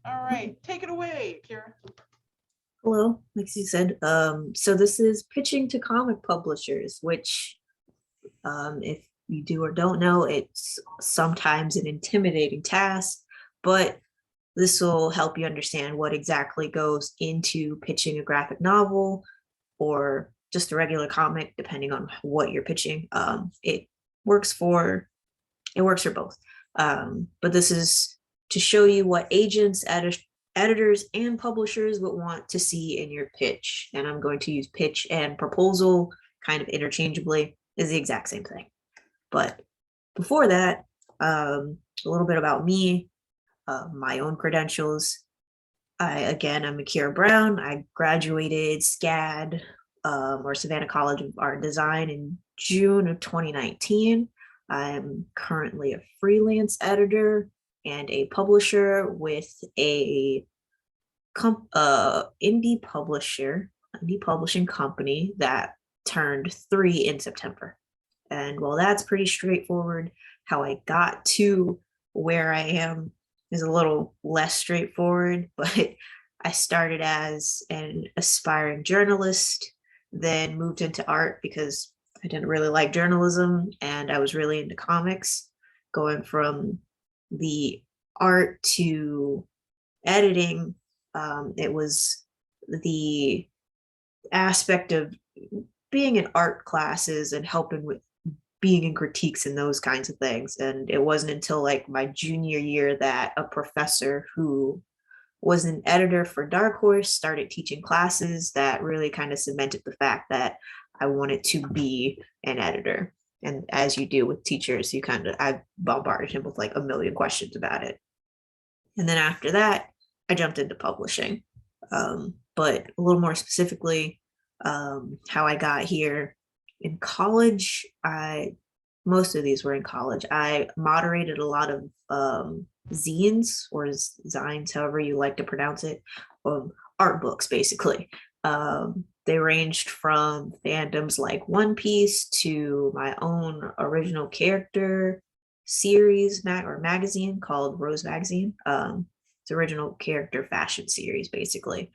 All right, take it away, Akira. Hello, like you said. So this is pitching to comic publishers, which, if you do or don't know, it's sometimes an intimidating task, but this will help you understand what exactly goes into pitching a graphic novel or just a regular comic, depending on what you're pitching. Works for it works for both. But this is to show you what agents, editors, and publishers would want to see in your pitch. And I'm going to use pitch and proposal kind of interchangeably, is the exact same thing. But before that, a little bit about me, my own credentials. I'm Akira Brown. I graduated SCAD, or Savannah College of Art and Design, in June of 2019. I'm currently a freelance editor and a publisher with a indie publishing company that turned 3 in September. And while that's pretty straightforward, how I got to where I am is a little less straightforward, but I started as an aspiring journalist, then moved into art because I didn't really like journalism and I was really into comics, going from the art to editing. It was the aspect of being in art classes and helping with being in critiques and those kinds of things. And it wasn't until like my junior year that a professor who was an editor for Dark Horse started teaching classes that really kind of cemented the fact that I wanted to be an editor. And as you do with teachers, I bombarded him with like a million questions about it. And then after that, I jumped into publishing. But a little more specifically, how I got here in college, most of these were in college. I moderated a lot of zines or zines, however you like to pronounce it, art books basically. They ranged from fandoms like One Piece to my own original character series or magazine called Rose Magazine. It's original character fashion series basically.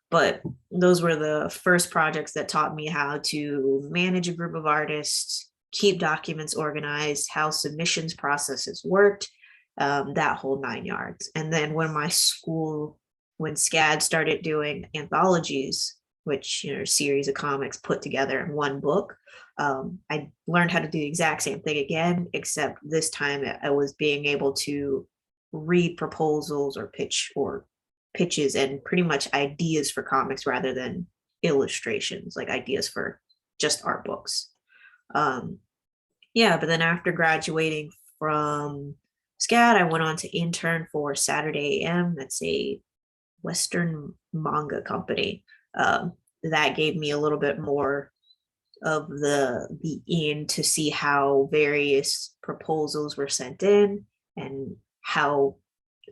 But those were the first projects that taught me how to manage a group of artists, keep documents organized, how submissions processes worked, that whole 9 yards. And then when SCAD started doing anthologies, which series of comics put together in one book, I learned how to do the exact same thing again, except this time I was being able to read proposals or pitches and pretty much ideas for comics rather than illustrations, like ideas for just art books. But then after graduating from SCAD, I went on to intern for Saturday AM. That's a Western manga company. That gave me a little bit more of the in to see how various proposals were sent in and how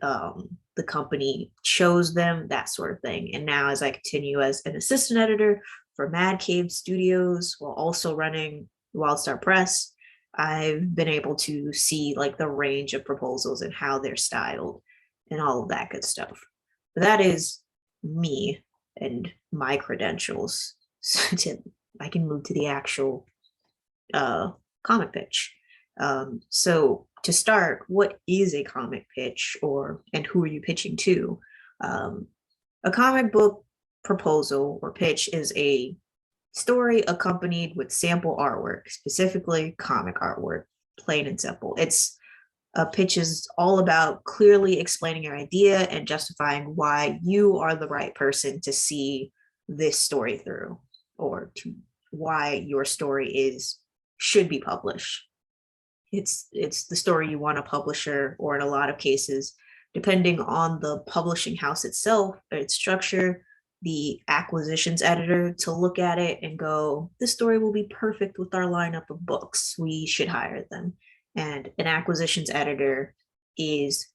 the company chose them, that sort of thing. And now, as I continue as an assistant editor for Mad Cave Studios while also running WildStar Press, I've been able to see like the range of proposals and how they're styled and all of that good stuff. But that is me and my credentials. I can move to the actual comic pitch. So to start, what is a comic pitch, and who are you pitching to? A comic book proposal or pitch is a story accompanied with sample artwork, specifically comic artwork, plain and simple. A pitch is all about clearly explaining your idea and justifying why you are the right person to see this story through, or to why your story should be published. It's the story you want a publisher, or in a lot of cases, depending on the publishing house itself or its structure, the acquisitions editor to look at it and go, this story will be perfect with our lineup of books. We should hire them. And an acquisitions editor is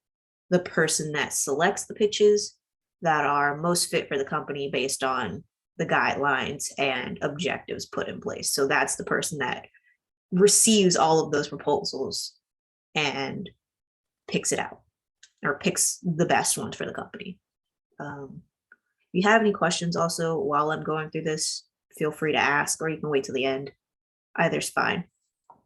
the person that selects the pitches that are most fit for the company based on the guidelines and objectives put in place. So that's the person that receives all of those proposals and picks it out. or picks the best ones for the company. If you have any questions also while I'm going through this, feel free to ask, or you can wait till the end. Either's fine.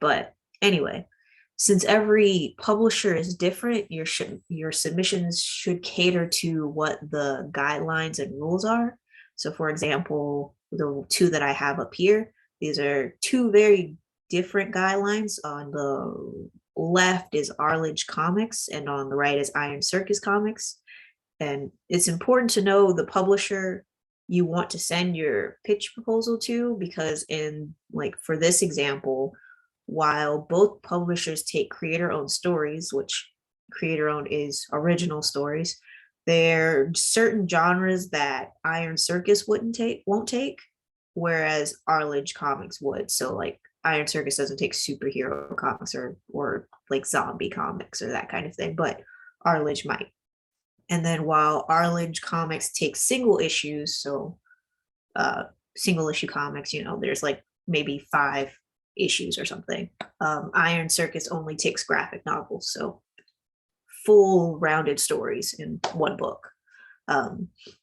But anyway, since every publisher is different, your submissions should cater to what the guidelines and rules are. So for example, the two that I have up here, these are two very different guidelines. On the left is Arledge Comics, and on the right is Iron Circus Comics. And it's important to know the publisher you want to send your pitch proposal to, because for this example, while both publishers take creator-owned stories, which creator-owned is original stories, there are certain genres that Iron Circus won't take, whereas Arledge Comics would. So like Iron Circus doesn't take superhero comics or like zombie comics or that kind of thing, but Arledge might. And then while Arledge Comics takes single issues, so single issue comics, there's like maybe 5 issues or something. Iron Circus only takes graphic novels, so full rounded stories in one book.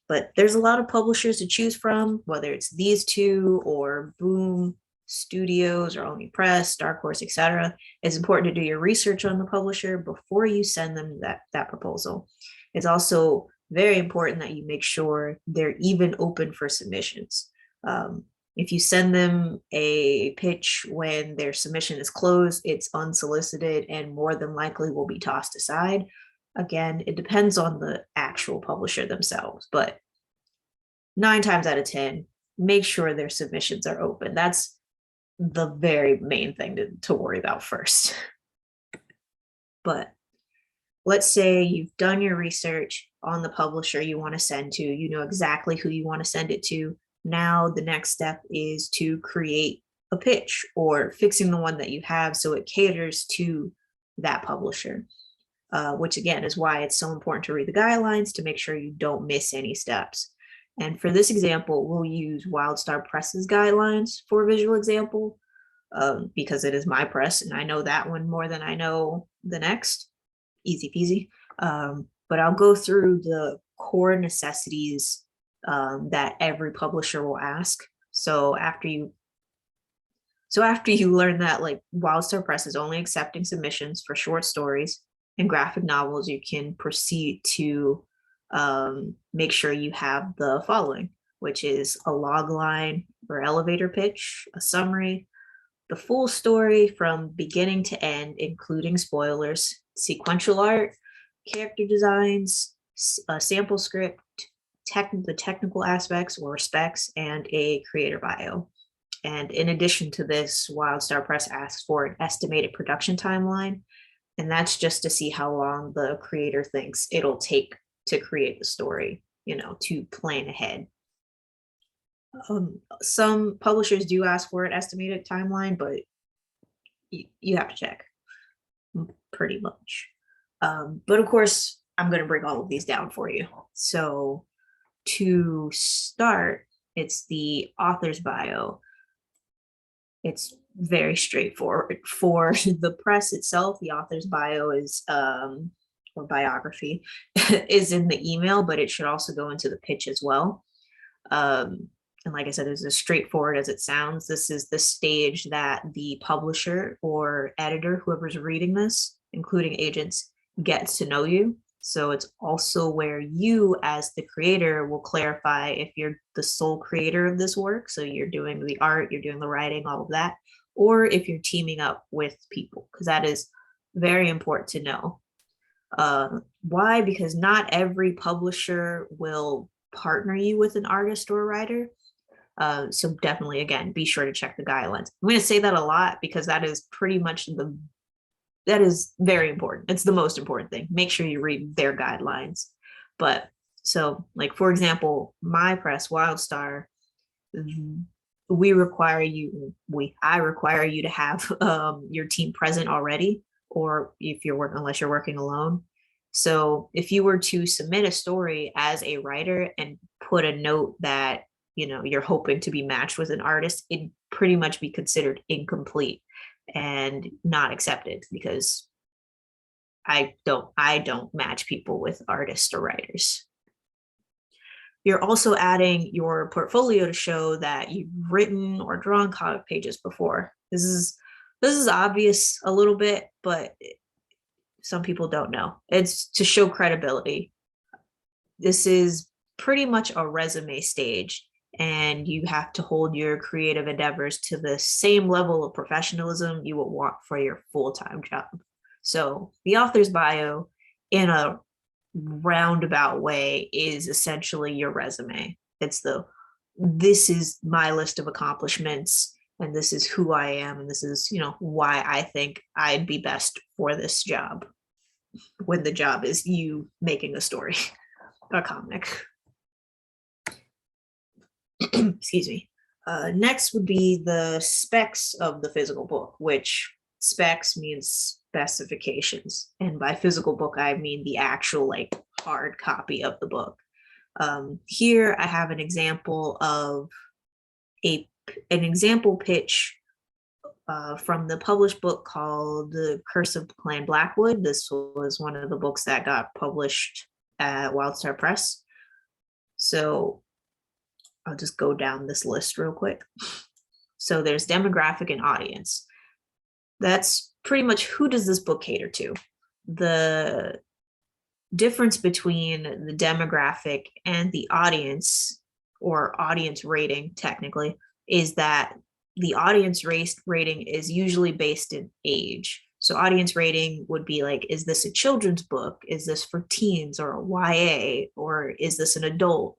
But there's a lot of publishers to choose from, whether it's these two or Boom Studios or Only Press, Dark Horse, etc. It's important to do your research on the publisher before you send them that proposal. It's also very important that you make sure they're even open for submissions. If you send them a pitch when their submission is closed, it's unsolicited and more than likely will be tossed aside. Again, it depends on the actual publisher themselves, but 9 times out of 10, make sure their submissions are open. That's the very main thing to worry about first. But let's say you've done your research on the publisher you want to send to, you know exactly who you want to send it to. Now the next step is to create a pitch or fixing the one that you have so it caters to that publisher, which again is why it's so important to read the guidelines to make sure you don't miss any steps. And for this example, we'll use WildStar Press's guidelines for a visual example, because it is my press and I know that one more than I know the next. Easy peasy. But I'll go through the core necessities that every publisher will ask. So after you learn that like WildStar Press is only accepting submissions for short stories and graphic novels, you can proceed to make sure you have the following, which is a log line or elevator pitch, a summary, the full story from beginning to end, including spoilers, sequential art, character designs, a sample script, the technical aspects or specs, and a creator bio. And in addition to this, WildStar Press asks for an estimated production timeline, and that's just to see how long the creator thinks it'll take to create the story, to plan ahead. Some publishers do ask for an estimated timeline, but you have to check pretty much. But of course, I'm going to break all of these down for you. So to start, it's the author's bio. It's very straightforward. For the press itself, the author's bio is, or biography, is in the email, but it should also go into the pitch as well. And like I said, it's as straightforward as it sounds. This is the stage that the publisher or editor, whoever's reading this, including agents, gets to know you. So it's also where you as the creator will clarify if you're the sole creator of this work. So you're doing the art, you're doing the writing, all of that, or if you're teaming up with people, because that is very important to know. Why? Because not every publisher will partner you with an artist or a writer. So definitely, again, be sure to check the guidelines. I'm going to say that a lot because that is pretty much that is very important. It's the most important thing. Make sure you read their guidelines. But so like, for example, my press, WildStar, I require you to have your team present already, or if you're working, unless you're working alone. So if you were to submit a story as a writer and put a note that, you're hoping to be matched with an artist, it'd pretty much be considered incomplete and not accepted, because I don't match people with artists or writers. You're also adding your portfolio to show that you've written or drawn comic pages before. This is obvious a little bit, but some people don't know. It's to show credibility. This is pretty much a resume stage, and you have to hold your creative endeavors to the same level of professionalism you would want for your full-time job. So the author's bio, in a roundabout way, is essentially your resume. It's this is my list of accomplishments, and this is who I am, and this is, why I think I'd be best for this job, when the job is you making a story, a comic. Excuse me. Next would be the specs of the physical book, which specs means specifications. And by physical book, I mean the actual hard copy of the book. Here I have an example of an example pitch from the published book called The Curse of Clan Blackwood. This was one of the books that got published at WildStar Press. So I'll just go down this list real quick. So there's demographic and audience. That's pretty much who does this book cater to. The difference between the demographic and the audience, or audience rating technically, is that the audience rating is usually based in age. So audience rating would be like, is this a children's book? Is this for teens or a YA? Or is this an adult?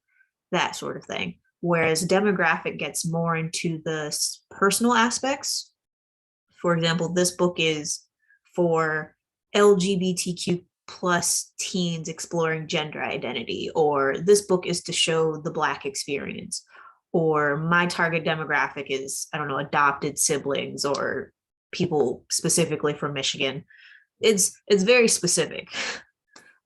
That sort of thing. Whereas demographic gets more into the personal aspects. For example, this book is for LGBTQ plus teens exploring gender identity, or this book is to show the Black experience, or my target demographic is, I don't know, adopted siblings or people specifically from Michigan. It's very specific.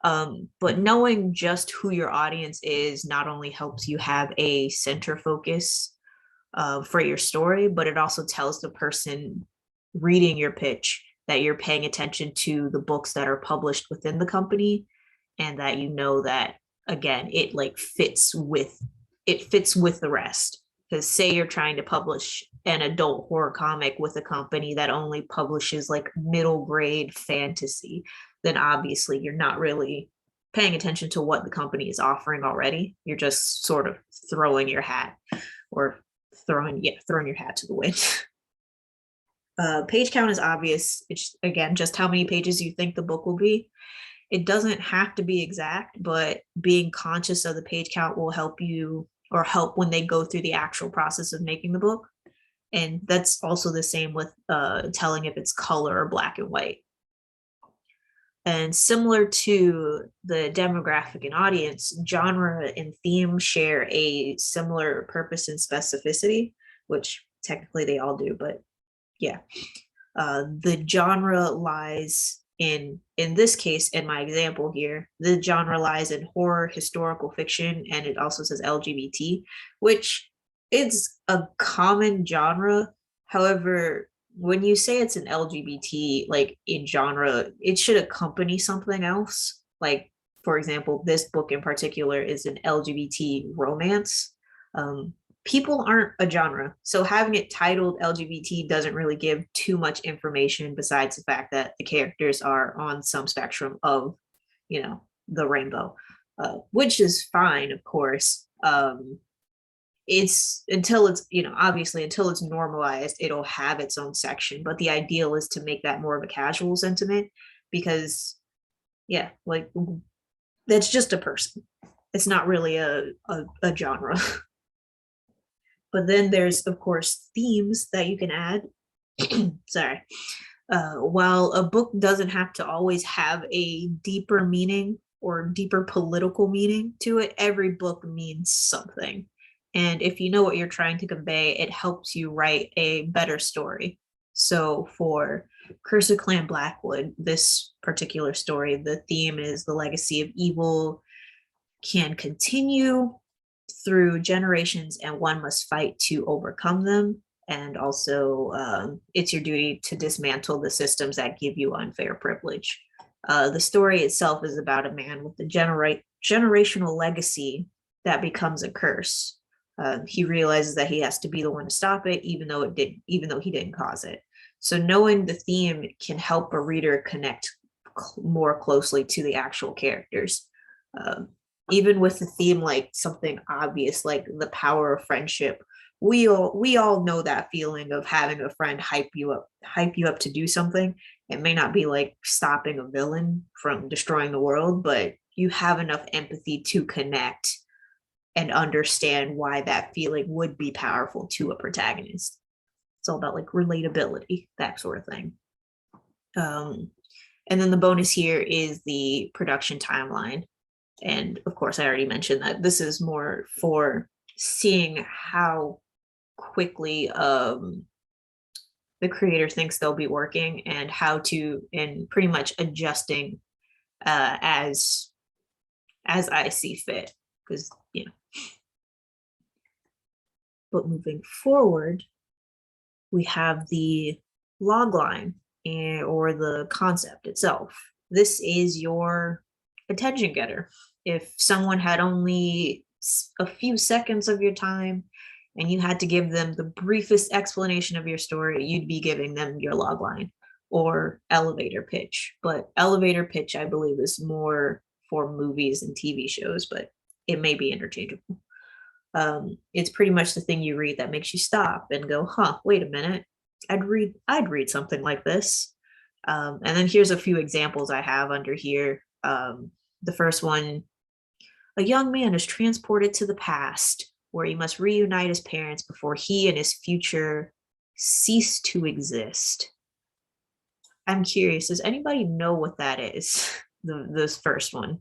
But knowing just who your audience is not only helps you have a center focus for your story, but it also tells the person reading your pitch that you're paying attention to the books that are published within the company, and that that, again, it fits with the rest. Because say you're trying to publish an adult horror comic with a company that only publishes middle grade fantasy, then obviously you're not really paying attention to what the company is offering already. You're just sort of throwing your hat to the wind. Page count is obvious. It's, again, just how many pages you think the book will be. It doesn't have to be exact, but being conscious of the page count will help you, or help when they go through the actual process of making the book. And that's also the same with telling if it's color or black and white. And similar to the demographic and audience, genre and theme share a similar purpose and specificity, which technically they all do, but yeah. The genre lies in this case, in my example here, the genre lies in horror, historical fiction, and it also says LGBT, which is a common genre. However, when you say it's an LGBT, in genre, it should accompany something else. For example, this book in particular is an LGBT romance. People aren't a genre, so having it titled LGBT doesn't really give too much information besides the fact that the characters are on some spectrum of, the rainbow, which is fine, of course. It's until it's, obviously until it's normalized, it'll have its own section, but the ideal is to make that more of a casual sentiment, because that's just a person. It's not really a genre. But then there's, of course, themes that you can add. Sorry. While a book doesn't have to always have a deeper meaning or deeper political meaning to it, every book means something. And if you know what you're trying to convey, it helps you write a better story. So for Curse of Clan Blackwood, this particular story, the theme is the legacy of evil can continue through generations, and one must fight to overcome them. And also, it's your duty to dismantle the systems that give you unfair privilege. The story itself is about a man with a generational legacy that becomes a curse. He realizes that he has to be the one to stop it, even though he didn't cause it. So knowing the theme can help a reader connect more closely to the actual characters. Even with the theme like something obvious like the power of friendship, we all know that feeling of having a friend hype you up to do something. It may not be like stopping a villain from destroying the world, but you have enough empathy to connect and understand why that feeling would be powerful to a protagonist. It's all about like relatability, that sort of thing. And then the bonus here is the production timeline. And of course, I already mentioned that this is more for seeing how quickly the creator thinks they'll be working and and pretty much adjusting as I see fit. Because, but moving forward, we have the log line or the concept itself. This is your attention getter. If someone had only a few seconds of your time and you had to give them the briefest explanation of your story, you'd be giving them your log line or elevator pitch. But elevator pitch, I believe, is more for movies and TV shows, but it may be interchangeable. It's pretty much the thing you read that makes you stop and go, wait a minute, I'd read something like this. And then here's a few examples I have under here. The first one, a young man is transported to the past where he must reunite his parents before he and his future cease to exist. I'm curious, does anybody know what that is? This first one.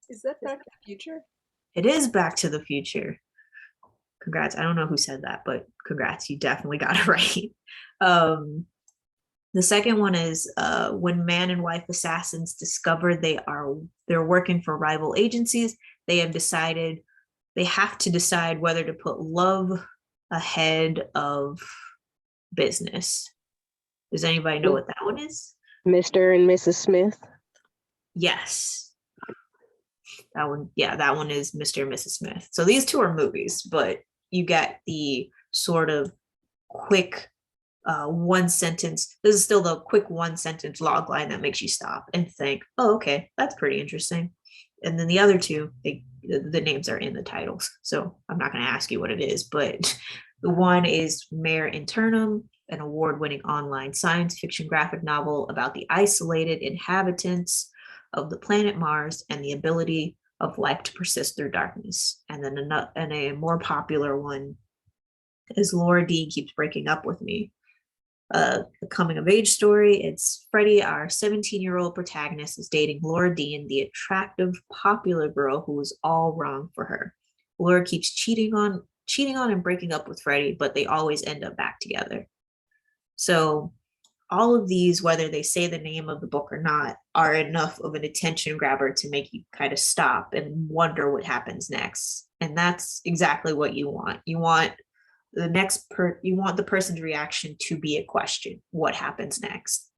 Is that Back to the Future? It is Back to the Future. Congrats. I don't know who said that, but congrats. You definitely got it right. The second one is when man and wife assassins discover they're working for rival agencies, they have to decide whether to put love ahead of business. Does anybody know what that one is? Mr. and Mrs. Smith. Yes. That one is Mr. and Mrs. Smith. So these two are movies, but you get the sort of quick one sentence. This is still the quick one sentence log line that makes you stop and think, oh, okay, that's pretty interesting. And then the other two, the names are in the titles. So I'm not going to ask you what it is, but the one is Mare Internum, an award-winning online science fiction graphic novel about the isolated inhabitants of the planet Mars and the ability of life to persist through darkness. And then a more popular one is Laura Dean Keeps Breaking Up With Me. A coming of age story. It's Freddie, our 17-year-old protagonist, is dating Laura Dean, the attractive, popular girl who is all wrong for her. Laura keeps cheating on and breaking up with Freddie, but they always end up back together. So all of these, whether they say the name of the book or not, are enough of an attention grabber to make you kind of stop and wonder what happens next. And that's exactly what you want. You want the person's reaction to be a question. What happens next?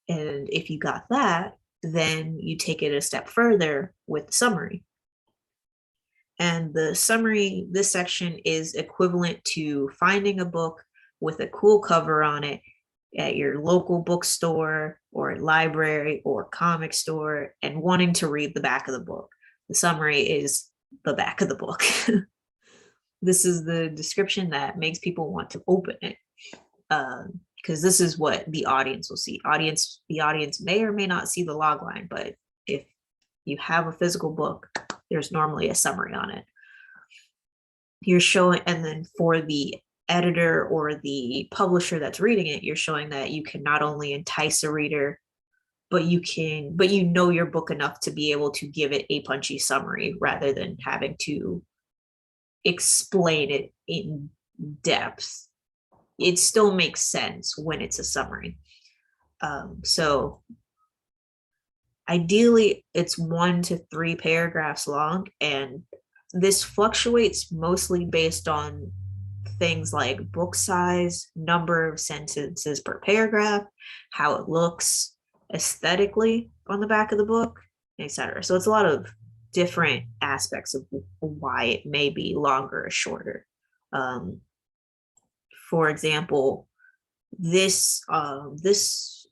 And if you got that, then you take it a step further with the summary. And the summary, this section is equivalent to finding a book with a cool cover on it at your local bookstore or library or comic store and wanting to read the back of the book. The summary is the back of the book. This is the description that makes people want to open it, because this is what the audience will see. The audience may or may not see the log line, but if you have a physical book, there's normally a summary on it. You're showing, and then for the editor or the publisher that's reading it, you're showing that you can not only entice a reader, but you know your book enough to be able to give it a punchy summary rather than having to explain it in depth. It still makes sense when it's a summary. So ideally it's 1 to 3 paragraphs long, and this fluctuates mostly based on things like book size, number of sentences per paragraph, how it looks, aesthetically on the back of the book, etc. So it's a lot of different aspects of why it may be longer or shorter. For example, this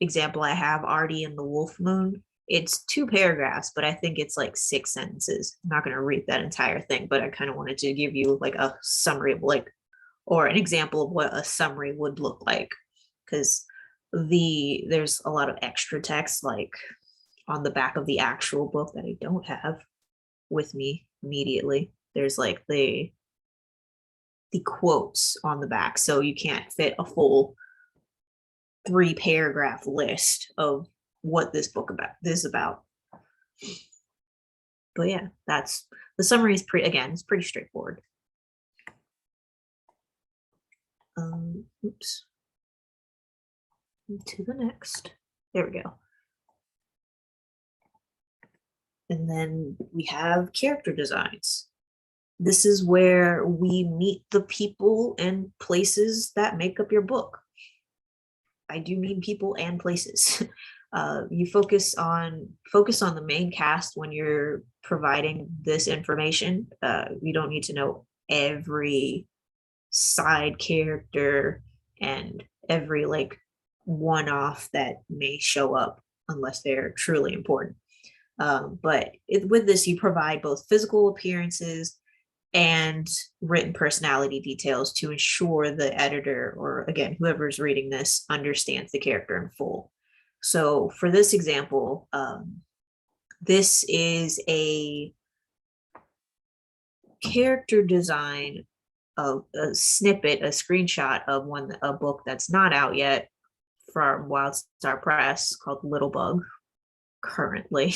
example I have, Artie and the Wolf Moon, it's 2 paragraphs, but I think it's like 6 sentences. I'm not going to read that entire thing, but I kind of wanted to give you like a summary of like, or an example of what a summary would look like, because there's a lot of extra text like on the back of the actual book that I don't have with me immediately. There's like the quotes on the back, so you can't fit a full 3-paragraph list of what this book is about. But yeah, that's the summary. Is it's pretty straightforward. Oops. To the next. There we go. And then we have character designs. This is where we meet the people and places that make up your book. I do mean people and places. You focus on the main cast when you're providing this information. You don't need to know every side character and every like one-off that may show up unless they're truly important. But with this, you provide both physical appearances and written personality details to ensure the editor, or again, whoever's reading this, understands the character in full. So for this example, this is a character design of a snippet, a screenshot of a book that's not out yet from WildStar Press called Little Bug currently.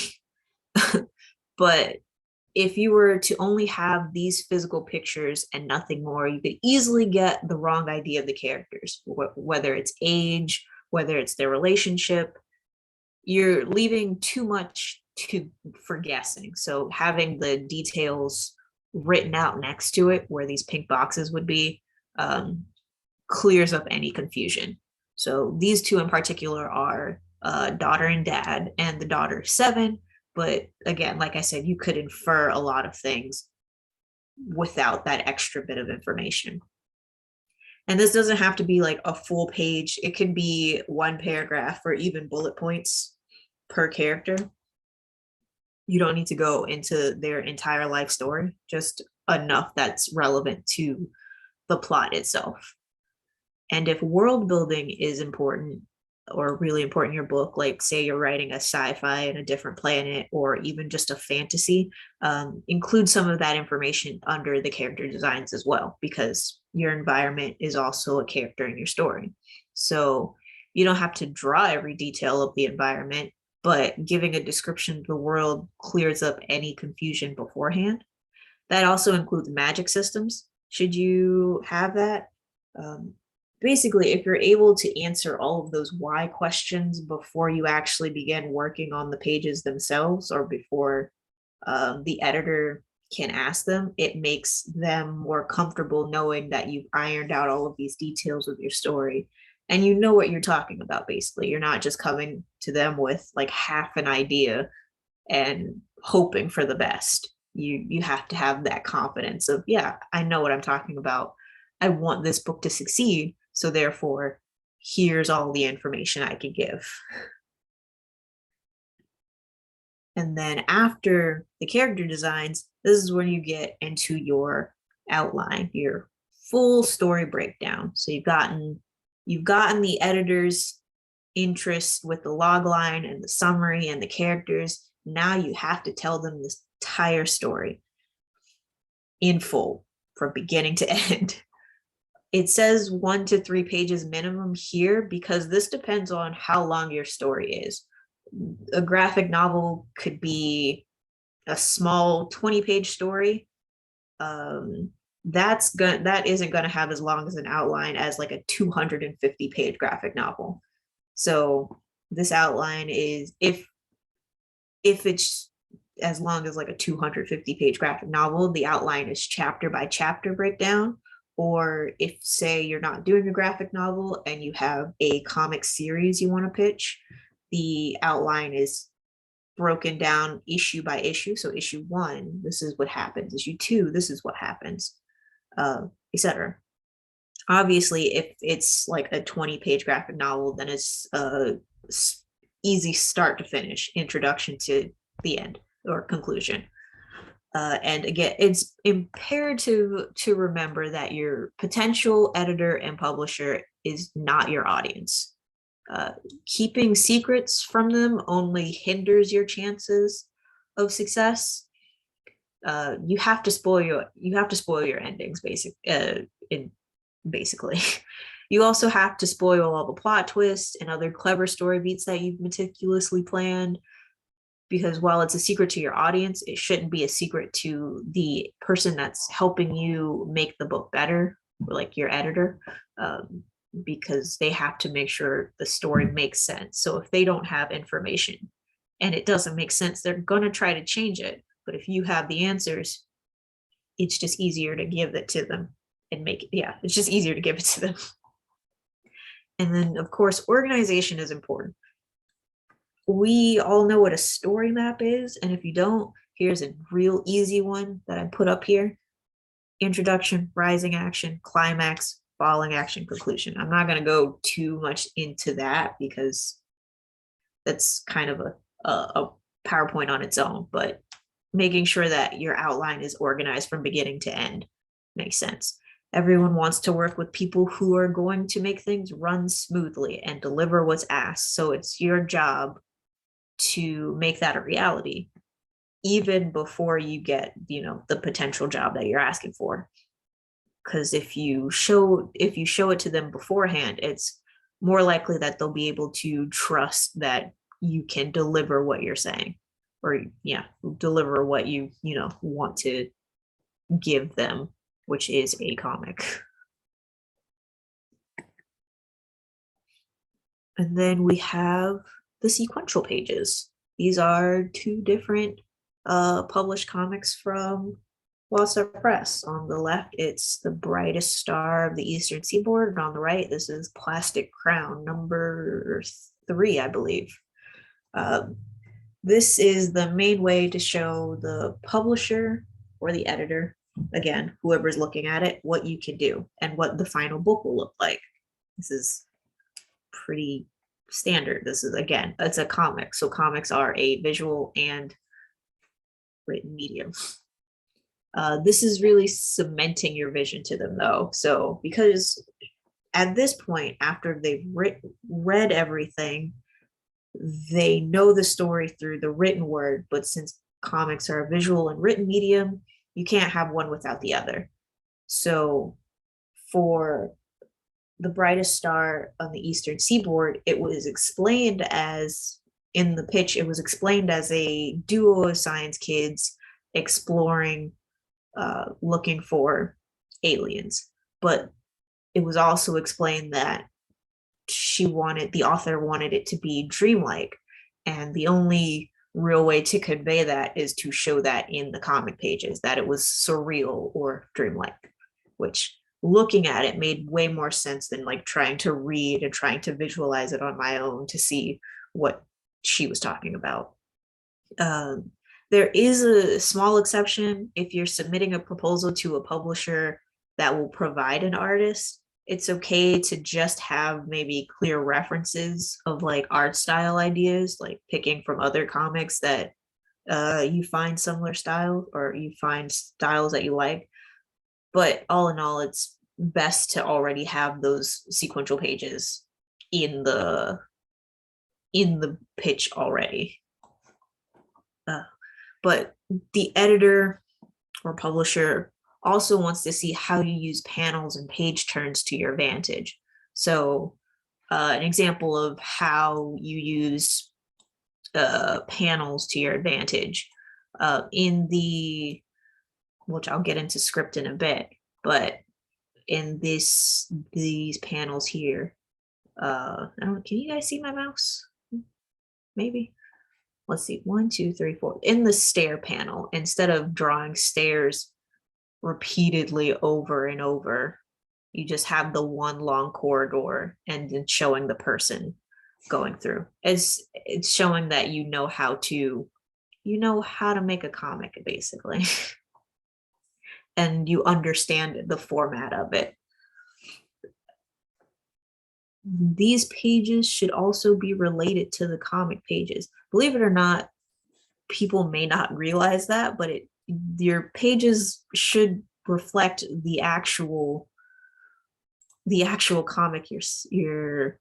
But if you were to only have these physical pictures and nothing more, you could easily get the wrong idea of the characters, whether it's age, whether it's their relationship. You're leaving too much for guessing. So having the details written out next to it, where these pink boxes would be, clears up any confusion. So these 2 in particular are daughter and dad, and the daughter 7. But again, like I said, you could infer a lot of things without that extra bit of information. And this doesn't have to be like a full page. It can be 1 paragraph or even bullet points per character. You don't need to go into their entire life story, just enough that's relevant to the plot itself. And if world building is important, or really important in your book, like say you're writing a sci-fi in a different planet, or even just a fantasy, include some of that information under the character designs as well, because your environment is also a character in your story. So you don't have to draw every detail of the environment, but giving a description of the world clears up any confusion beforehand. That also includes magic systems, should you have that. Basically, if you're able to answer all of those why questions before you actually begin working on the pages themselves, or before the editor can ask them, it makes them more comfortable knowing that you've ironed out all of these details of your story and you know what you're talking about. Basically, you're not just coming to them with like half an idea and hoping for the best. You have to have that confidence of, yeah, I know what I'm talking about. I want this book to succeed. So therefore, here's all the information I can give. And then after the character designs, this is when you get into your outline, your full story breakdown. So you've gotten the editor's interest with the log line and the summary and the characters. Now you have to tell them this entire story in full from beginning to end. It says 1 to 3 pages minimum here because this depends on how long your story is. A graphic novel could be a small 20-page story. That isn't going to have as long as an outline as like a 250-page graphic novel. So this outline is, if it's as long as like a 250-page graphic novel, the outline is chapter by chapter breakdown. Or if, say, you're not doing a graphic novel and you have a comic series you want to pitch, the outline is broken down issue by issue. So issue 1, this is what happens. Issue 2, this is what happens, etc. Obviously, if it's like a 20-page graphic novel, then it's easy start to finish, introduction to the end or conclusion. And again, it's imperative to remember that your potential editor and publisher is not your audience. Keeping secrets from them only hinders your chances of success. You have to spoil your endings, basically. You also have to spoil all the plot twists and other clever story beats that you've meticulously planned. Because while it's a secret to your audience, it shouldn't be a secret to the person that's helping you make the book better, or like your editor, because they have to make sure the story makes sense. So if they don't have information and it doesn't make sense, they're going to try to change it. But if you have the answers, it's just easier to give it to them and make it, it's just easier to give it to them. And then, of course, organization is important. We all know what a story map is, and if you don't, here's a real easy one that I put up here. Introduction, rising action, climax, falling action, conclusion. I'm not going to go too much into that because that's kind of a PowerPoint on its own, but making sure that your outline is organized from beginning to end makes sense. Everyone wants to work with people who are going to make things run smoothly and deliver what's asked, so it's your job to make that a reality, even before you get, the potential job that you're asking for. Because if you show it to them beforehand, it's more likely that they'll be able to trust that you can deliver what you're saying, or deliver what you want to give them, which is a comic. And then we have the sequential pages. These are 2 different published comics from WildStar Press. On the left, it's The Brightest Star of the Eastern Seaboard, and on the right, this is Plastic Crown, number 3, I believe. This is the main way to show the publisher or the editor, again, whoever's looking at it, what you can do and what the final book will look like. This is pretty standard. This is, again, it's a comic, so comics are a visual and written medium. This is really cementing your vision to them, though. So because at this point, after they've read everything, they know the story through the written word, but since comics are a visual and written medium, you can't have one without the other. So for The Brightest Star on the Eastern Seaboard, it was explained as, in the pitch, it was explained as a duo of science kids exploring, looking for aliens. But it was also explained that the author wanted it to be dreamlike. And the only real way to convey that is to show that in the comic pages, that it was surreal or dreamlike, which, looking at it, made way more sense than like trying to read and trying to visualize it on my own to see what she was talking about. There is a small exception. If you're submitting a proposal to a publisher that will provide an artist, it's okay to just have maybe clear references of like art style ideas, like picking from other comics that you find similar style, or you find styles that you like. But all in all, it's best to already have those sequential pages in the pitch already. But the editor or publisher also wants to see how you use panels and page turns to your advantage. So an example of how you use panels to your advantage which I'll get into script in a bit, but in these panels here, can you guys see my mouse? Maybe. Let's see, 1, 2, 3, 4. In the stair panel, instead of drawing stairs repeatedly over and over, you just have the one long corridor and then showing the person. going through. It's showing that you know how to make a comic, basically. And you understand the format of it. These pages should also be related to the comic pages. Believe it or not, people may not realize that, but your pages should reflect the actual comic you're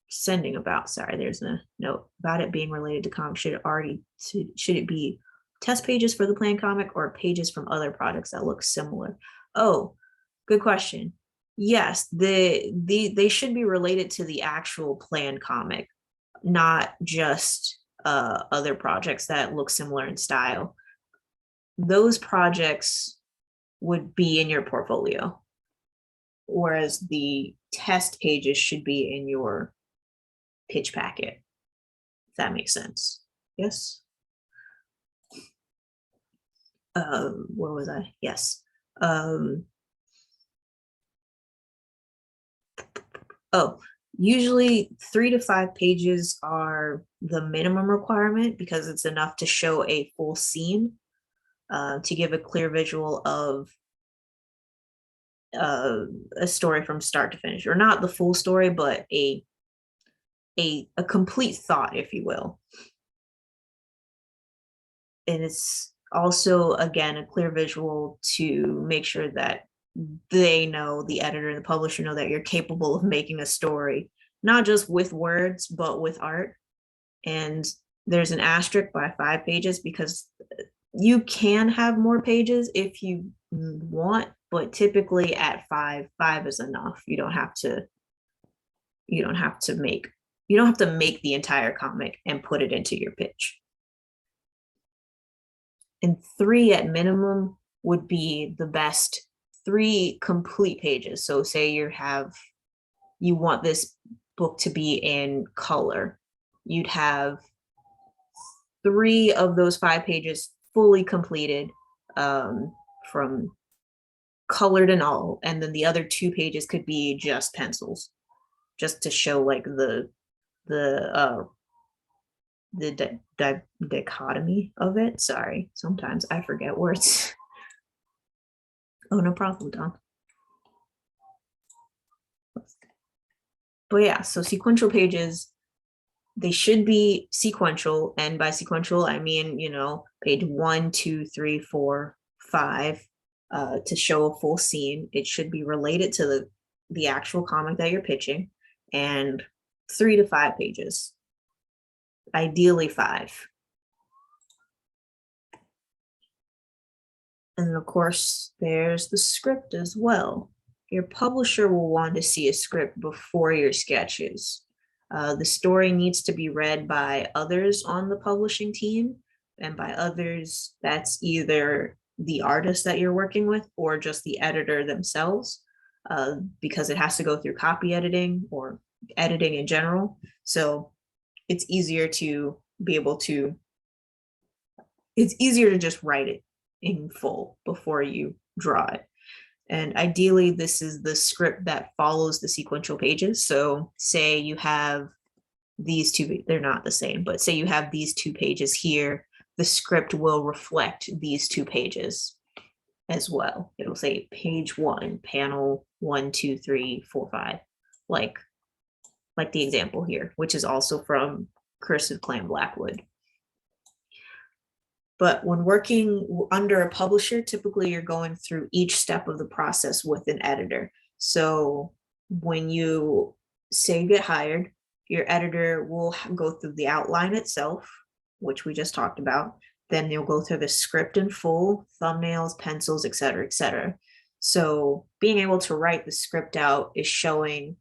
sending about. Sorry, there's a note about it being related to comics. Should it be test pages for the planned comic or pages from other projects that look similar? Oh, good question. Yes, they should be related to the actual planned comic, not just other projects that look similar in style. Those projects would be in your portfolio, whereas the test pages should be in your pitch packet, if that makes sense. Yes. Where was I? Yes. Oh, usually 3 to 5 pages are the minimum requirement because it's enough to show a full scene, to give a clear visual of a story from start to finish, or not the full story, but a complete thought, if you will. And it's also, again, a clear visual to make sure that they know, the editor and the publisher know, that you're capable of making a story, not just with words, but with art. And there's an asterisk by 5 pages because you can have more pages if you want, but typically at 5 is enough. You don't have to make the entire comic and put it into your pitch. And 3 at minimum would be the best. 3 complete pages. So say you want this book to be in color. You'd have 3 of those 5 pages fully completed, from colored and all, and then the other 2 pages could be just pencils, just to show like the dichotomy of it. Sorry, sometimes I forget words. Oh, no problem, Don. But yeah, so sequential pages, they should be sequential, and by sequential I mean, page 1, 2, 3, 4, 5, to show a full scene. It should be related to the actual comic that you're pitching, and 3 to 5 pages, ideally 5. And then of course there's the script as well. Your publisher will want to see a script before your sketches. The story needs to be read by others on the publishing team, and by others, that's either the artist that you're working with or just the editor themselves, because it has to go through copy editing or editing in general. So it's easier to just write it in full before you draw it. And ideally, this is the script that follows the sequential pages. So say you have these 2, they're not the same, but say you have these 2 pages here, the script will reflect these 2 pages as well. It'll say page 1, panel 1, 2, 3, 4, 5, like the example here, which is also from Cursive Clan Blackwood. But when working under a publisher, typically you're going through each step of the process with an editor. So when you say you get hired, your editor will go through the outline itself, which we just talked about. Then they'll go through the script in full, thumbnails, pencils, et cetera, et cetera. So being able to write the script out is showing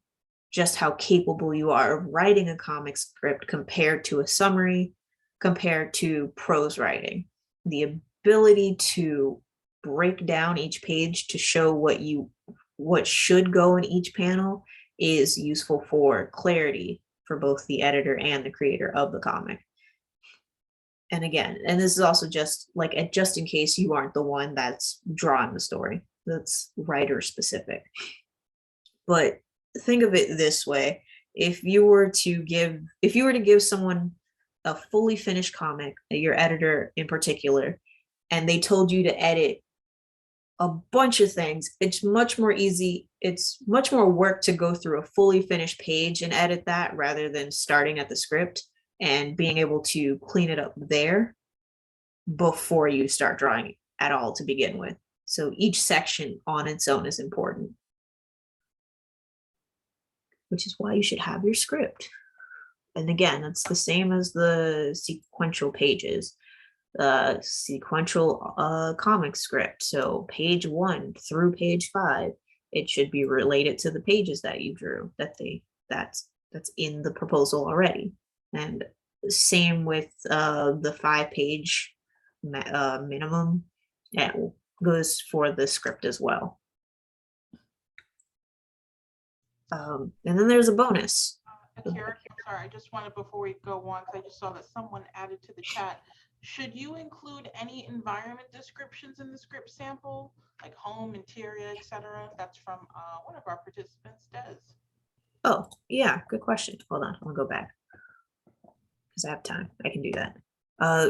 just how capable you are of writing a comic script compared to a summary, compared to prose writing. The ability to break down each page to show what should go in each panel is useful for clarity for both the editor and the creator of the comic. And again, and this is also just in case you aren't the one that's drawing the story, that's writer specific. But think of it this way: if you were to give someone a fully finished comic, your editor in particular, and they told you to edit a bunch of things, it's much more work to go through a fully finished page and edit that rather than starting at the script and being able to clean it up there before you start drawing at all to begin with. So each section on its own is important, which is why you should have your script. And again, that's the same as the sequential pages, sequential comic script. So page 1 through page 5, it should be related to the pages that you drew, that's in the proposal already. And same with the 5-page minimum. That goes for the script as well. And then there's a bonus. Akira, sorry, I just wanted, before we go on, because I just saw that someone added to the chat, should you include any environment descriptions in the script sample, like home, interior, etc.? That's from one of our participants, Des. Oh, yeah, good question. Hold on, I'll go back because I have time. I can do that.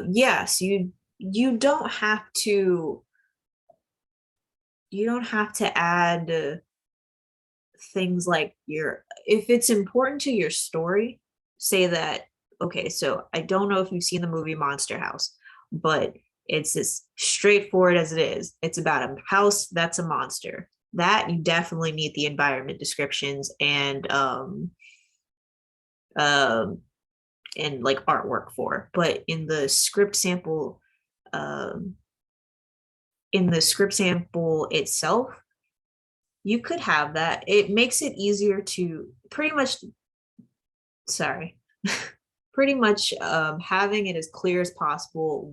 Yes, you don't have to. You don't have to add things like if it's important to your story, say that, okay, so I don't know if you've seen the movie Monster House, but it's as straightforward as it is. It's about a house that's a monster. That you definitely need the environment descriptions and like artwork for. But in the script sample, itself, you could have that. It makes it easier to pretty much having it as clear as possible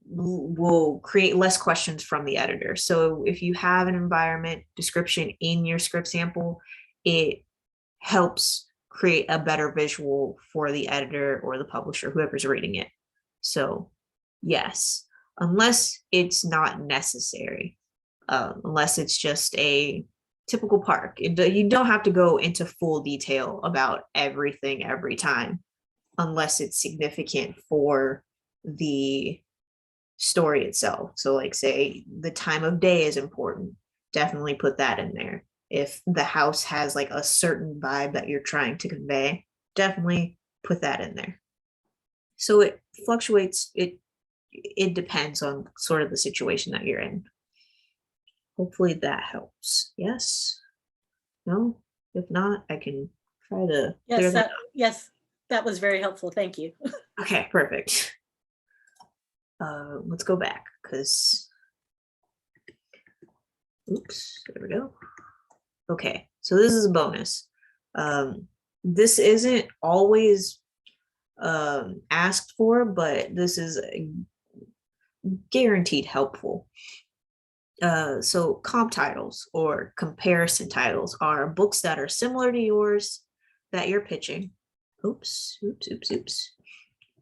will create less questions from the editor. So if you have an environment description in your script sample, it helps create a better visual for the editor or the publisher, whoever's reading it. So yes, unless it's not necessary, unless it's just a typical park. You don't have to go into full detail about everything every time, unless it's significant for the story itself. So like say the time of day is important, definitely put that in there. If the house has like a certain vibe that you're trying to convey, definitely put that in there. So it fluctuates, it depends on sort of the situation that you're in. Hopefully that helps. Yes? No? If not, I can try to clear Yes, that up. yes, that was very helpful. Thank you. Okay, perfect. Let's go back because, oops, there we go. Okay, so this is a bonus. This isn't always asked for, but this is guaranteed helpful. So comp titles or comparison titles are books that are similar to yours that you're pitching. Oops.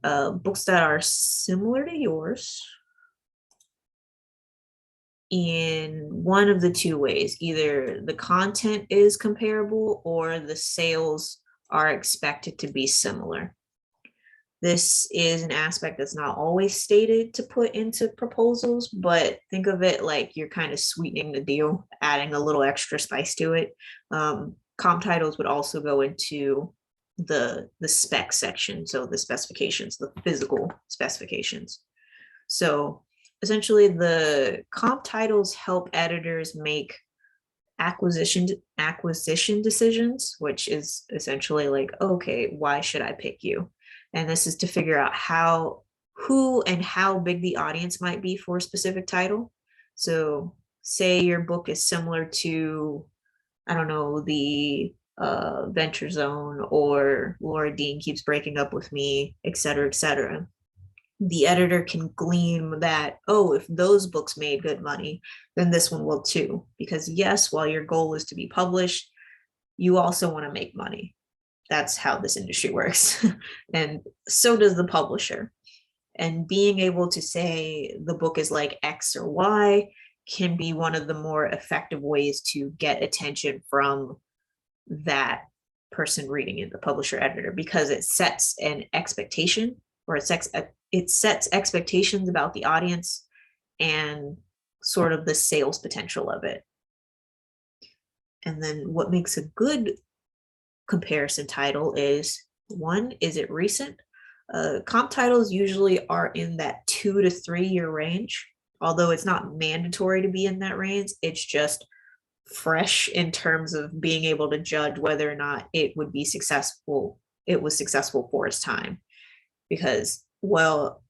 Books that are similar to yours in one of the two ways. Either the content is comparable or the sales are expected to be similar. This is an aspect that's not always stated to put into proposals, but think of it like you're kind of sweetening the deal, adding a little extra spice to it. Comp titles would also go into the spec section, so the specifications, the physical specifications. So essentially the comp titles help editors make acquisition decisions, which is essentially like, okay, why should I pick you? And this is to figure out who and how big the audience might be for a specific title. So say your book is similar to, I don't know, the Venture Zone or Laura Dean Keeps Breaking Up With Me, et cetera, et cetera. The editor can glean that, oh, if those books made good money, then this one will too. Because yes, while your goal is to be published, you also want to make money. That's how this industry works. And so does the publisher. And being able to say the book is like X or Y can be one of the more effective ways to get attention from that person reading it, the publisher editor, because it sets an expectation, or it sets expectations about the audience and sort of the sales potential of it. And then what makes a good comparison title is, one, is it recent? Comp titles usually are in that 2 to 3 year range, although it's not mandatory to be in that range. It's just fresh in terms of being able to judge whether or not it would be successful. It was successful for its time, because while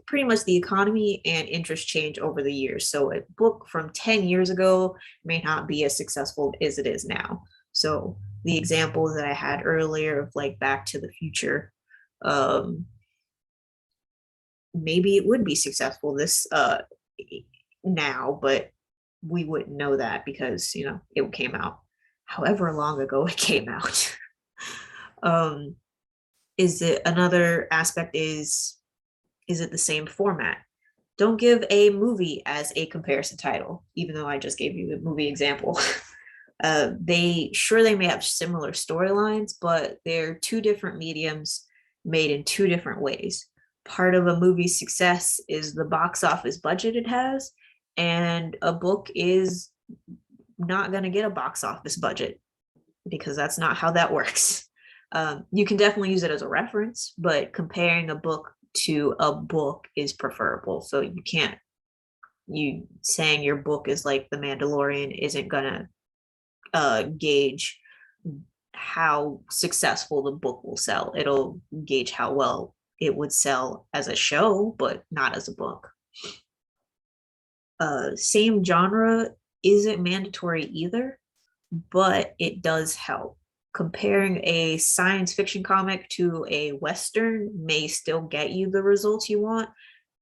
pretty much the economy and interest change over the years. So a book from 10 years ago may not be as successful as it is now. So the example that I had earlier of like Back to the Future, maybe it would be successful this now, but we wouldn't know that because, you know, it came out however long ago it came out. Is it another aspect is it the same format? Don't give a movie as a comparison title, even though I just gave you the movie example. They may have similar storylines, but they're two different mediums made in two different ways. Part of a movie's success is the box office budget it has, and a book is not going to get a box office budget because that's not how that works. You can definitely use it as a reference, but comparing a book to a book is preferable. So you saying your book is like The Mandalorian isn't gonna gauge how successful the book will sell. It'll gauge how well it would sell as a show, but not as a book. Same genre isn't mandatory either, but it does help. Comparing a science fiction comic to a Western may still get you the results you want,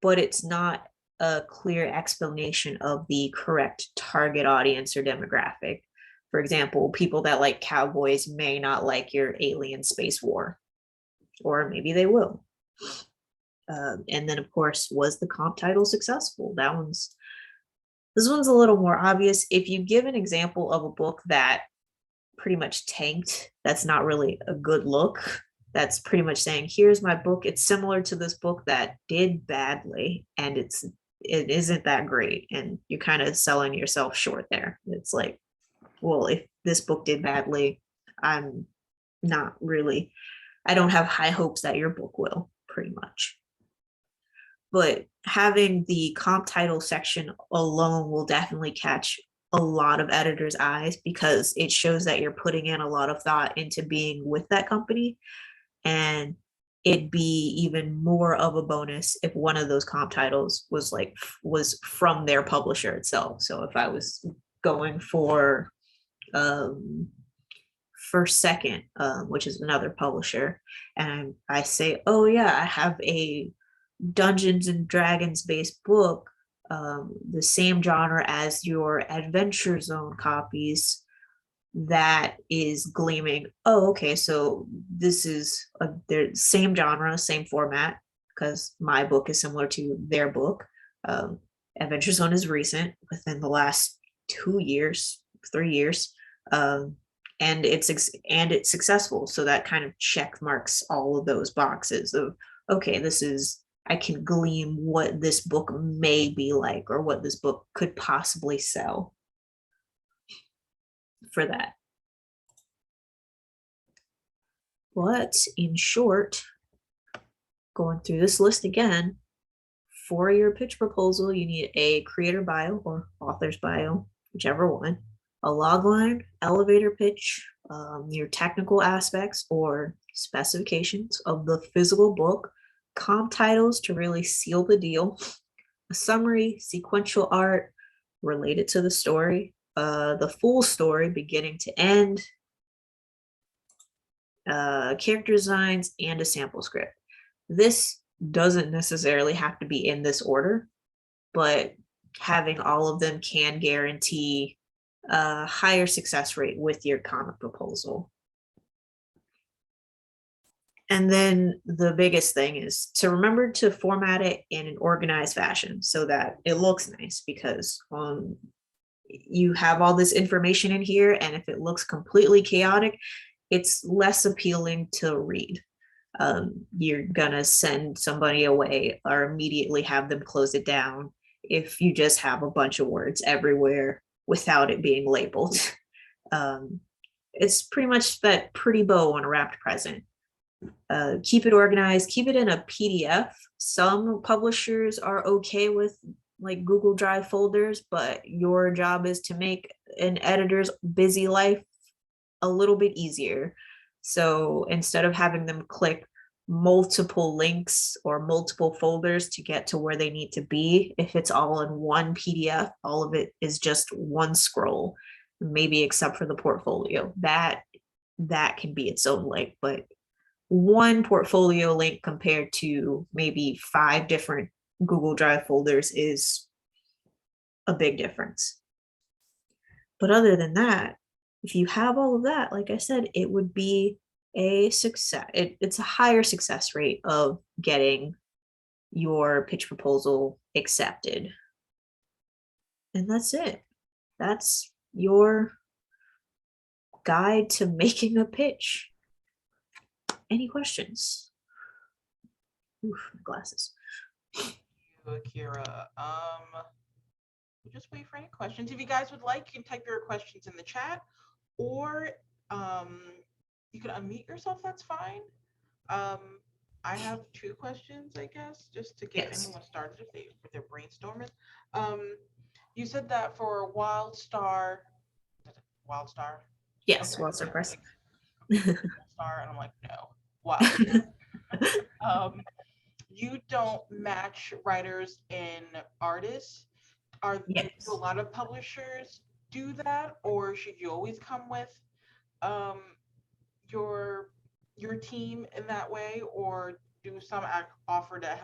but it's not a clear explanation of the correct target audience or demographic. For example, people that like cowboys may not like your alien space war, or maybe they will. And then, of course, was the comp title successful? This one's a little more obvious. If you give an example of a book that pretty much tanked, that's not really a good look. That's pretty much saying, here's my book, it's similar to this book that did badly, and it isn't that great, and you're kind of selling yourself short there. It's like, well, if this book did badly, I don't have high hopes that your book will, pretty much. But having the comp title section alone will definitely catch a lot of editors' eyes, because it shows that you're putting in a lot of thought into being with that company. And it'd be even more of a bonus if one of those comp titles was from their publisher itself. So if I was going for First Second, which is another publisher, and I say, oh yeah, I have a Dungeons and Dragons based book, the same genre as your Adventure Zone copies, that is gleaming. Oh, okay, so this is the same genre, same format, because my book is similar to their book. Adventure Zone is recent, within the last 2 years, 3 years, and it's successful. So that kind of check marks all of those boxes of, okay, I can glean what this book may be like, or what this book could possibly sell for that. But in short, going through this list again, for your pitch proposal, you need a creator bio or author's bio, whichever one, a logline, elevator pitch, your technical aspects or specifications of the physical book, comp titles to really seal the deal, a summary, sequential art related to the story, the full story beginning to end, character designs, and a sample script. This doesn't necessarily have to be in this order, but having all of them can guarantee a higher success rate with your comic proposal. And then the biggest thing is to remember to format it in an organized fashion so that it looks nice, because you have all this information in here, and if it looks completely chaotic, it's less appealing to read. You're gonna send somebody away or immediately have them close it down if you just have a bunch of words everywhere without it being labeled. It's pretty much that pretty bow on a wrapped present. Keep it organized, keep it in a PDF. Some publishers are okay with like Google Drive folders, but your job is to make an editor's busy life a little bit easier. So instead of having them click multiple links or multiple folders to get to where they need to be, if it's all in one PDF, all of it is just one scroll, maybe except for the portfolio. That can be its own link, but one portfolio link compared to maybe 5 different Google Drive folders is a big difference. But other than that, if you have all of that, like I said, it would be a success. It's a higher success rate of getting your pitch proposal accepted. And that's it. That's your guide to making a pitch. Any questions? Oof, glasses. Thank you, Akira. We'll just wait for any questions. If you guys would like, you can type your questions in the chat, or you can unmute yourself. That's fine. I have 2 questions, I guess, just to get anyone started if they're brainstorming. You said that for WildStar. Yes, okay. WildStar Press. WildStar, and I'm like, no. Wow. You don't match writers and artists. Do a lot of publishers do that, or should you always come with your team in that way, or do some offer to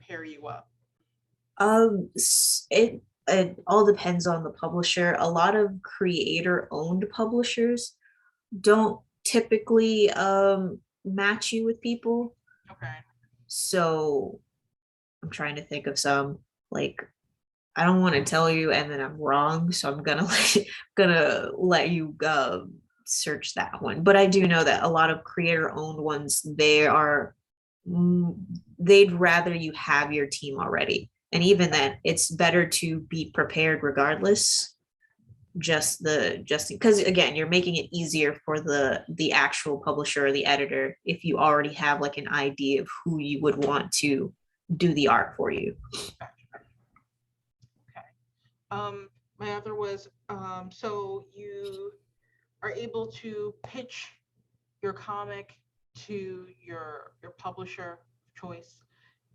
pair you up? It all depends on the publisher. A lot of creator-owned publishers don't typically match you with people. Okay. So I'm trying to think of some, like, I don't want to tell you and then I'm wrong, so I'm gonna let you search that one. But I do know that a lot of creator-owned ones, they'd rather you have your team already. And even then, it's better to be prepared regardless. Just because again, you're making it easier for the actual publisher or the editor if you already have like an idea of who you would want to do the art for you. Okay. My other was so you are able to pitch your comic to your publisher of choice,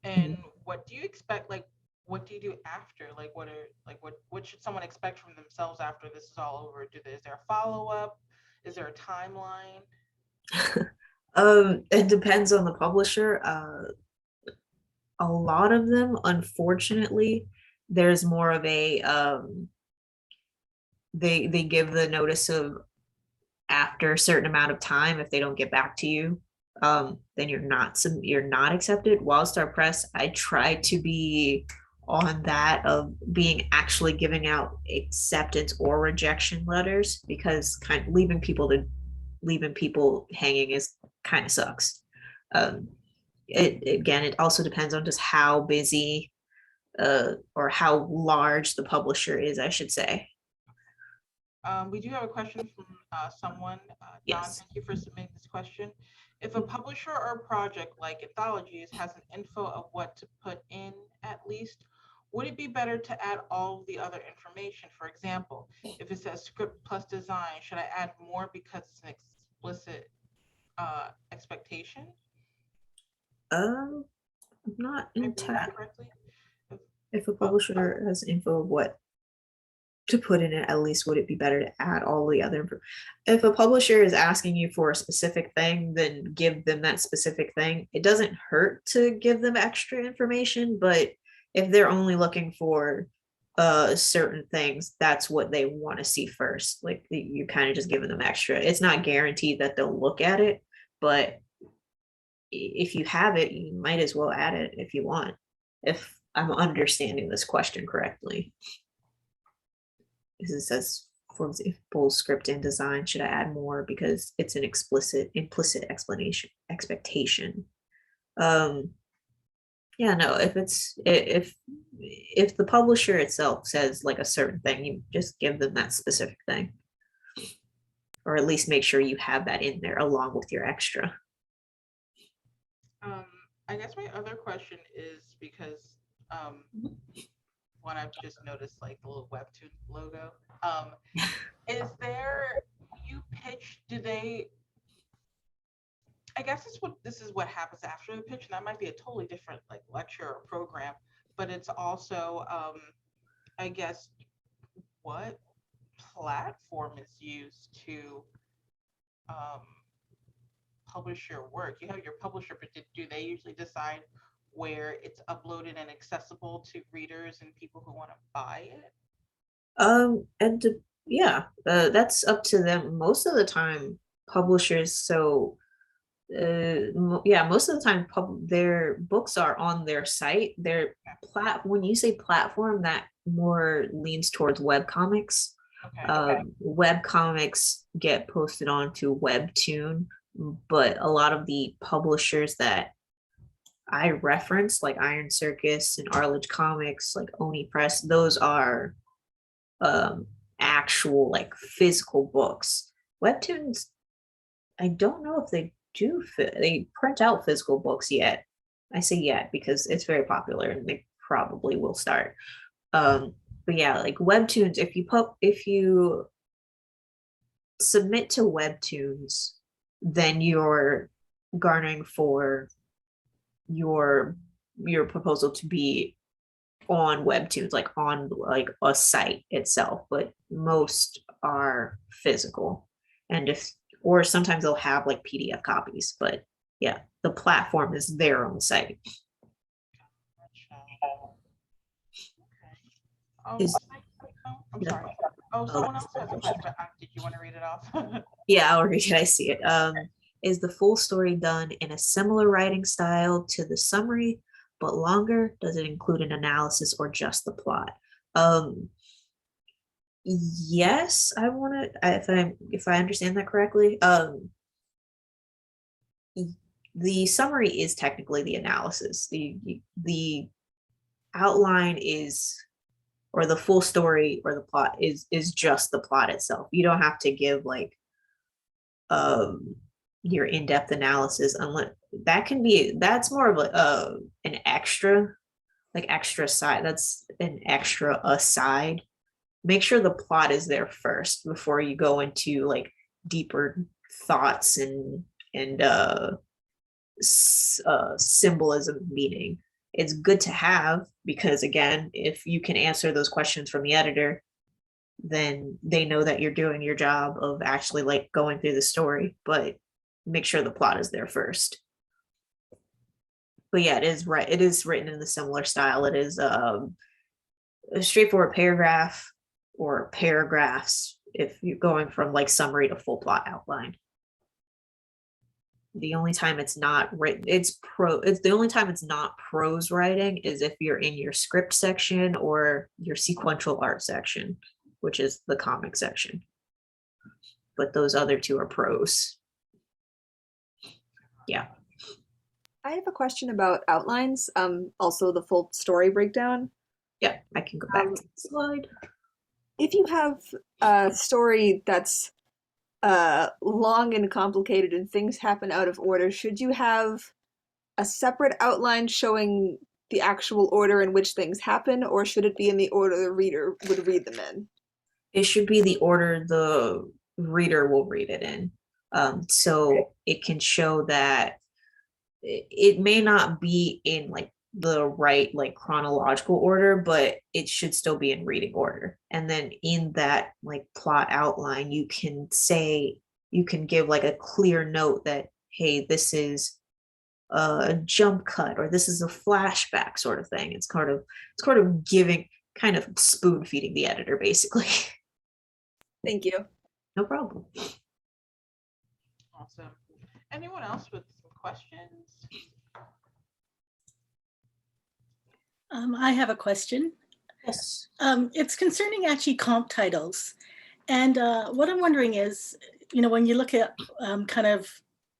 and what do you expect? Like, what do you do after? Like, what should someone expect from themselves after this is all over? Is there a follow-up? Is there a timeline? It depends on the publisher. A lot of them, unfortunately, there's more of a they give the notice of after a certain amount of time. If they don't get back to you, then you're not accepted. WildStar Press, I try to be on that of being actually giving out acceptance or rejection letters, because kind of leaving people hanging is kind of sucks. It also depends on just how busy or how large the publisher is, I should say. We do have a question from someone. Don, Yes. thank you for submitting this question. If a publisher or project like Anthologies has an info of what to put in at least, would it be better to add all of the other information? For example, if it says script plus design, should I add more because it's an explicit expectation? I'm not Did I read that entirely. correctly? If a publisher has info of what to put in it, at least would it be better to add all the other info? If a publisher is asking you for a specific thing, then give them that specific thing. It doesn't hurt to give them extra information, but if they're only looking for certain things, that's what they want to see first. Like, you're kind of just giving them extra. It's not guaranteed that they'll look at it, but if you have it, you might as well add it if you want, if I'm understanding this question correctly. It says, for example, script and design, should I add more because it's an implicit expectation. Yeah, no, if the publisher itself says like a certain thing, you just give them that specific thing. Or at least make sure you have that in there along with your extra. I guess my other question is because one, I've just noticed like the little webtoon logo. Is there, you pitch, do they, I guess this is what happens after the pitch, and that might be a totally different like lecture or program, but it's also I guess what platform is used to publish your work. You have your publisher, but do they usually decide where it's uploaded and accessible to readers and people who want to buy it? And yeah, that's up to them. Most of the time, publishers. So, yeah, most of the time, their books are on their site. Their when you say platform, that more leans towards web comics. Okay. Web comics get posted onto Webtoon, but a lot of the publishers that I reference, like Iron Circus and Arledge Comics, like Oni Press, those are actual like physical books. Webtoons, I don't know if they do they print out physical books yet. I say yet because it's very popular and they probably will start. But yeah, like Webtoons, if you submit to Webtoons, then you're garnering for your proposal to be on Webtoons, like on like a site itself, but most are physical. And or sometimes they'll have like PDF copies, but yeah, the platform is their own site. Okay. I'm sorry. Oh, someone else has a question, but did you want to read it off? Yeah, I'll read it. I see it. Is the full story done in a similar writing style to the summary, but longer? Does it include an analysis or just the plot? Yes, I want to. If I understand that correctly, the summary is technically the analysis. The outline is, or the full story or the plot is just the plot itself. You don't have to give like your in-depth analysis, unless that's more of an extra, like extra side. That's an extra aside. Make sure the plot is there first before you go into like deeper thoughts and symbolism, meaning. It's good to have because again, if you can answer those questions from the editor, then they know that you're doing your job of actually like going through the story, but make sure the plot is there first. But yeah, it is right. It is written in the similar style. It is a straightforward paragraph or paragraphs if you're going from like summary to full plot outline. The only time it's not written, it's the only time it's not prose writing is if you're in your script section or your sequential art section, which is the comic section. But those other two are prose. Yeah. I have a question about outlines, also the full story breakdown. Yeah, I can go back to the slide. If you have a story that's long and complicated and things happen out of order, should you have a separate outline showing the actual order in which things happen, or should it be in the order the reader would read them in? It should be the order the reader will read it in. So it can show that it may not be in like the right like chronological order, but it should still be in reading order. And then in that like plot outline, you can give like a clear note that, hey, this is a jump cut or this is a flashback sort of thing. It's kind of giving, kind of spoon feeding the editor basically. Thank you. No problem. Awesome. Anyone else with some questions? I have a question. Yes. It's concerning actually comp titles. And what I'm wondering is, when you look at kind of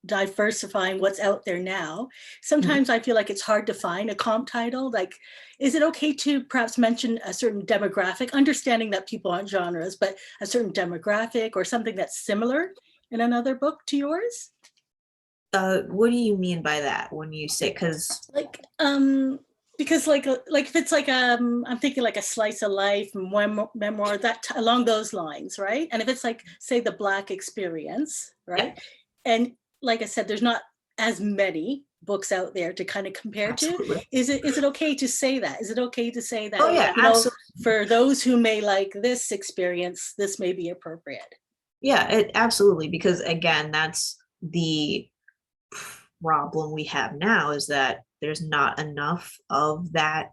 diversifying what's out there now, sometimes I feel like it's hard to find a comp title. Like, is it okay to perhaps mention a certain demographic, understanding that people aren't genres, but a certain demographic or something that's similar in another book to yours? What do you mean by that when you say, because Because if it's like I'm thinking like a slice of life memoir that along those lines, right? And if it's like, say, the Black experience, right? And like I said, there's not as many books out there to kind of compare absolutely. to. Is it okay to say that? Is it okay to say that? Oh yeah, absolutely. For those who may like this experience, this may be appropriate. Yeah, absolutely. Because again, that's the problem we have now, is that there's not enough of that,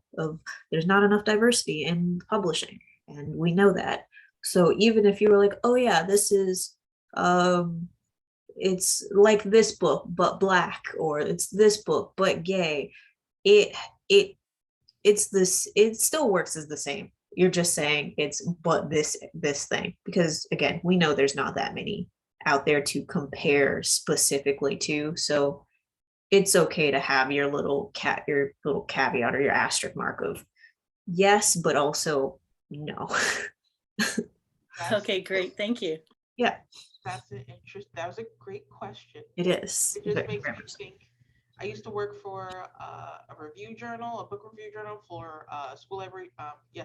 there's not enough diversity in publishing, and we know that. So even if you were like, oh yeah, this is it's like this book but Black, or it's this book but gay, it it it's this, it still works as the same. You're just saying it's but this thing, because again, we know there's not that many out there to compare specifically to. So it's okay to have your little caveat or your asterisk mark of yes, but also no. Okay, great. Thank you. Yeah, That's an interest. That was a great question. it is. It just makes me think. I used to work for a review journal, a book review journal for school library,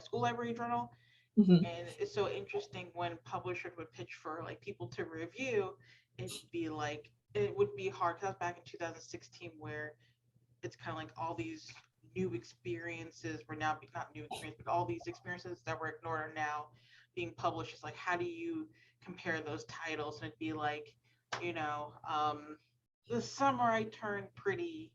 school library journal. Mhm. And it's so interesting when publishers would pitch for like people to review. It'd be like, it would be hard, because back in 2016, where it's kind of like all these new experiences were now not new experiences, but all these experiences that were ignored are now being published. It's like, how do you compare those titles? And it'd be like, this summer I turned pretty,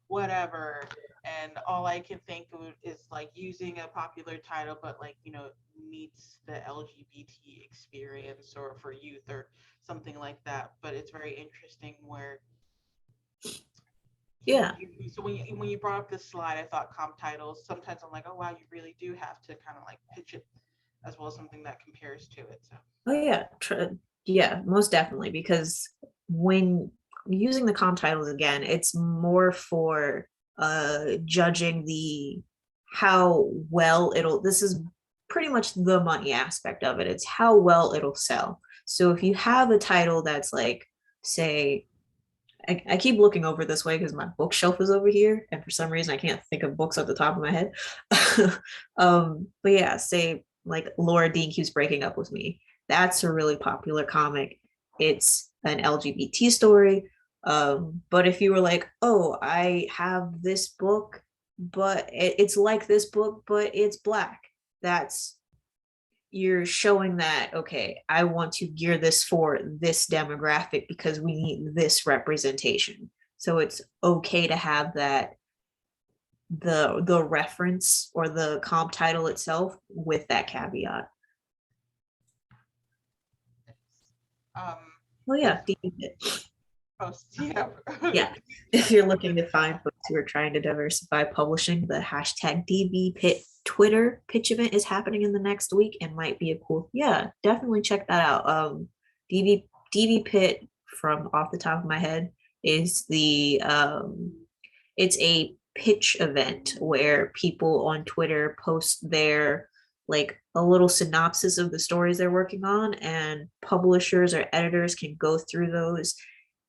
whatever. And all I can think of is like using a popular title, but like, meets the LGBT experience or for youth or something like that. But it's very interesting where, Yeah. so when you brought up this slide, I thought comp titles. Sometimes I'm like, oh wow, you really do have to kind of like pitch it as well as something that compares to it. So. Oh yeah, yeah, most definitely. Because when using the comp titles again, it's more for judging the how well it'll. This is pretty much the money aspect of it. It's how well it'll sell. So if you have a title that's like, say, I keep looking over this way because my bookshelf is over here, and for some reason I can't think of books at the top of my head. But yeah, say like Laura Dean Keeps Breaking Up With Me. That's a really popular comic. It's an LGBT story. But if you were like, oh, I have this book, but it's like this book, but it's Black, that's, you're showing that, okay, I want to gear this for this demographic because we need this representation. So it's okay to have that, the reference or the comp title itself with that caveat. Oh yeah, Yeah. yeah. If you're looking to find folks who are trying to diversify publishing, the hashtag DB Pit Twitter pitch event is happening in the next week and might be a cool, yeah, definitely check that out. DB Pit, from off the top of my head, is it's a pitch event where people on Twitter post their, like, a little synopsis of the stories they're working on, and publishers or editors can go through those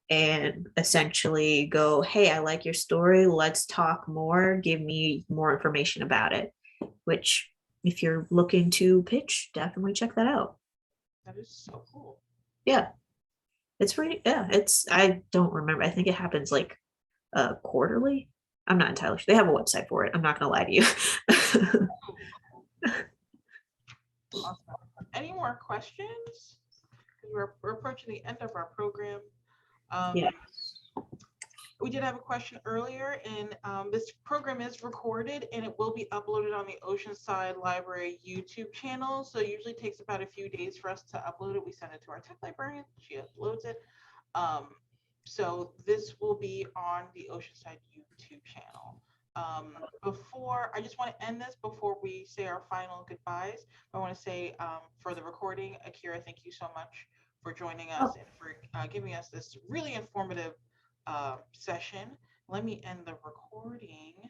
and essentially go, hey, I like your story, let's talk more, give me more information about it. Which, if you're looking to pitch, definitely check that out. That is so cool. Yeah, it's pretty, yeah, it's, I don't remember, I think it happens like quarterly. I'm not entirely sure. They have a website for it, I'm not gonna lie to you. Awesome. Any more questions? We're approaching the end of our program. Yeah. We did have a question earlier, and this program is recorded and it will be uploaded on the Oceanside Library YouTube channel. So it usually takes about a few days for us to upload it. We send it to our tech librarian, she uploads it. So this will be on the Oceanside YouTube channel. Before, I just want to end this before we say our final goodbyes. I want to say for the recording, Akira, thank you so much for joining us and for giving us this really informative session. Let me end the recording.